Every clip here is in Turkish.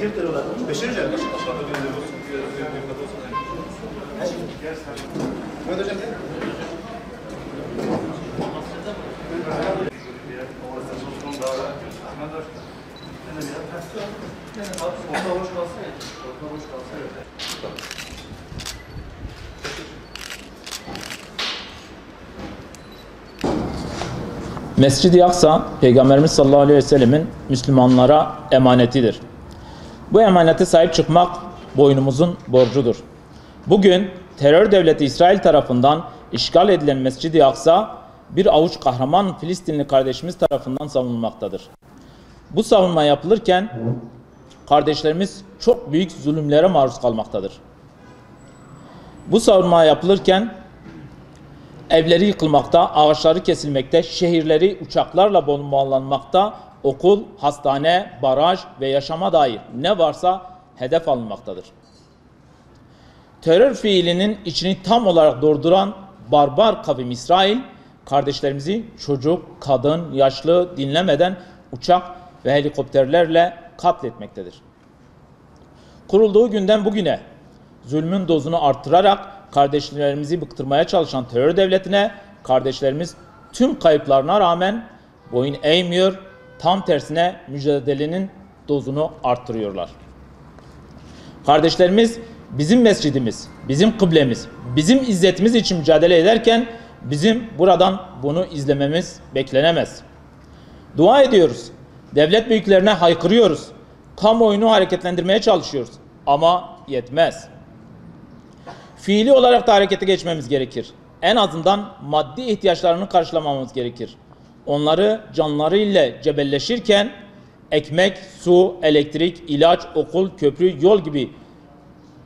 كيف تقولوا بشرجة Mescid-i Aksa, Peygamberimiz sallallahu aleyhi ve sellemin Müslümanlara emanetidir. Bu emanete sahip çıkmak boynumuzun borcudur. Bugün terör devleti İsrail tarafından işgal edilen Mescid-i Aksa bir avuç kahraman Filistinli kardeşimiz tarafından savunulmaktadır. Bu savunma yapılırken kardeşlerimiz çok büyük zulümlere maruz kalmaktadır. Bu savunma yapılırken evleri yıkılmakta, ağaçları kesilmekte, şehirleri uçaklarla bombalanmakta, okul, hastane, baraj ve yaşama dair ne varsa hedef alınmaktadır. Terör fiilinin içini tam olarak dolduran barbar kavim İsrail, kardeşlerimizi çocuk, kadın, yaşlı dinlemeden uçak ve helikopterlerle katletmektedir. Kurulduğu günden bugüne zulmün dozunu arttırarak kardeşlerimizi bıktırmaya çalışan terör devletine kardeşlerimiz tüm kayıplarına rağmen boyun eğmiyor, tam tersine mücadelenin dozunu arttırıyorlar. Kardeşlerimiz bizim mescidimiz, bizim kıblemiz, bizim izzetimiz için mücadele ederken bizim buradan bunu izlememiz beklenemez. Dua ediyoruz, devlet büyüklerine haykırıyoruz, kamuoyunu hareketlendirmeye çalışıyoruz ama yetmez. Fiili olarak da harekete geçmemiz gerekir. En azından maddi ihtiyaçlarını karşılamamız gerekir. Onları canlarıyla cebelleşirken ekmek, su, elektrik, ilaç, okul, köprü, yol gibi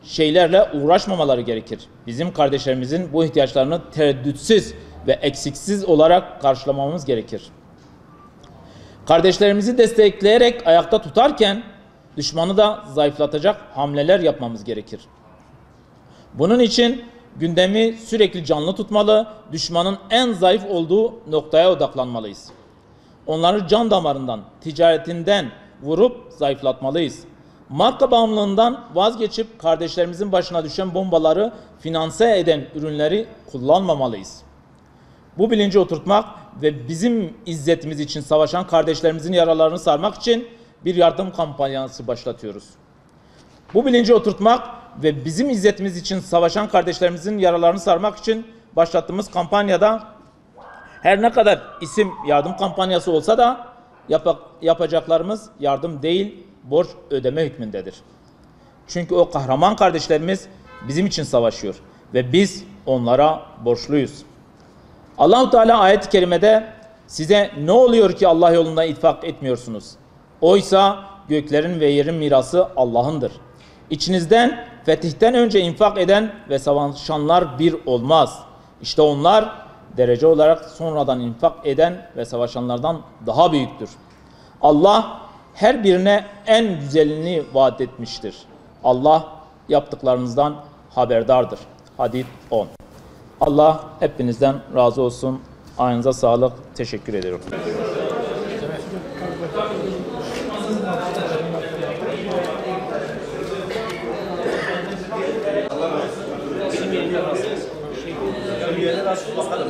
şeylerle uğraşmamaları gerekir. Bizim kardeşlerimizin bu ihtiyaçlarını tereddütsüz ve eksiksiz olarak karşılamamız gerekir. Kardeşlerimizi destekleyerek ayakta tutarken düşmanı da zayıflatacak hamleler yapmamız gerekir. Bunun için gündemi sürekli canlı tutmalı, düşmanın en zayıf olduğu noktaya odaklanmalıyız. Onları can damarından, ticaretinden vurup zayıflatmalıyız. Marka bağımlılığından vazgeçip kardeşlerimizin başına düşen bombaları finanse eden ürünleri kullanmamalıyız. Bu bilinci oturtmak ve bizim izzetimiz için savaşan kardeşlerimizin yaralarını sarmak için bir yardım kampanyası başlatıyoruz. Bu bilinci oturtmak ve bizim izzetimiz için savaşan kardeşlerimizin yaralarını sarmak için başlattığımız kampanyada her ne kadar isim yardım kampanyası olsa da yapacaklarımız yardım değil, borç ödeme hükmündedir. Çünkü o kahraman kardeşlerimiz bizim için savaşıyor ve biz onlara borçluyuz. Allah-u Teala ayet-i kerimede size ne oluyor ki Allah yolunda infak etmiyorsunuz? Oysa göklerin ve yerin mirası Allah'ındır. İçinizden fetihten önce infak eden ve savaşanlar bir olmaz. İşte onlar derece olarak sonradan infak eden ve savaşanlardan daha büyüktür. Allah her birine en güzelini vaat etmiştir. Allah yaptıklarınızdan haberdardır. Hadid 10. Allah hepinizden razı olsun. Ayağınıza sağlık. Teşekkür ederim. Benim yerine bakalım.